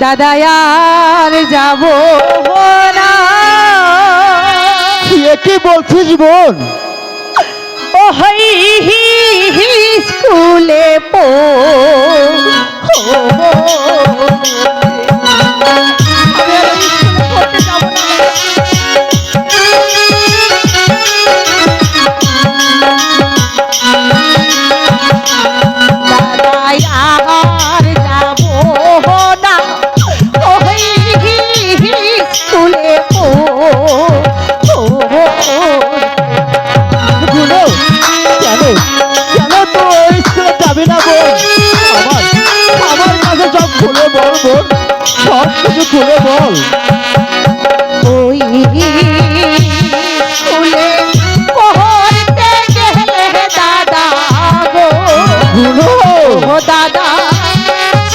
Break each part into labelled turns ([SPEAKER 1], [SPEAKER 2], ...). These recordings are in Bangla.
[SPEAKER 1] দাদা আর যাব না।
[SPEAKER 2] কি বলছিস বোন?
[SPEAKER 1] ও হই স্কুলে
[SPEAKER 2] সব কিছু খুলে বল।
[SPEAKER 1] ওই স্কুলে পড়তে গেলে দাদা গো দাদা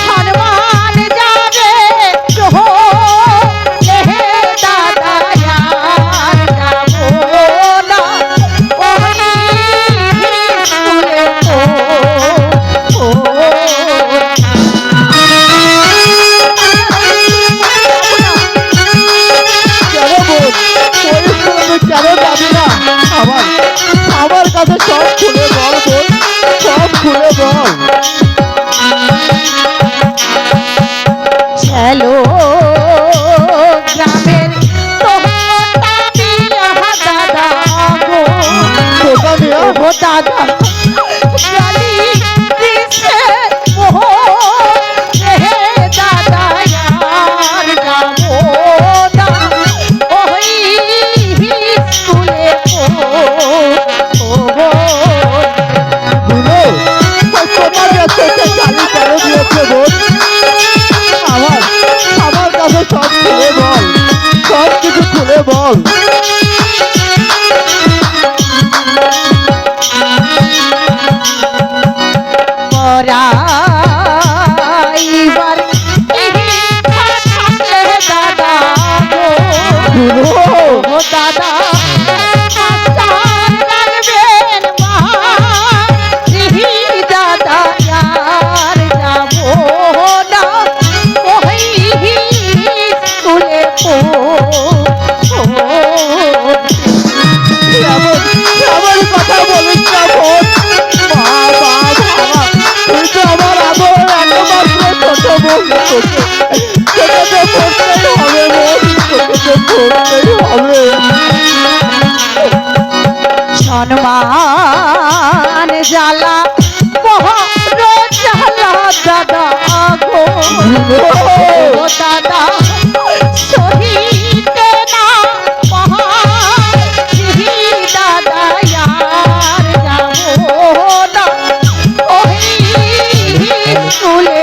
[SPEAKER 1] সম্মান যাবে দাদা আর যাব না। ওই স্কুলে
[SPEAKER 2] আমার কাছে সব খুলে বল বোন, সব খুলে বল।
[SPEAKER 1] চলো গ্রামের দাদা গো দাদা গালি দিছে দাদা আর যাবো না। ওই স্কুলে
[SPEAKER 2] আমার কাছে সব খুলে বল, সব কিছু খুলে বল।
[SPEAKER 1] পরাইবার দাদা গো দাদা দাদা আর যাব না। ওই স্কুলে
[SPEAKER 2] আমার কথা বলিস না বোন। তুই তো আমার আদর একমাত্র ছোট বোন। তোকে তো পড়তেই হবে বোন, তোকে তো পড়তেই হবে।
[SPEAKER 1] সম্মান জ্বালা জ্বালা দাদা গো দাদা সহিতে না দাদা আর যাব না। ওই স্কুলে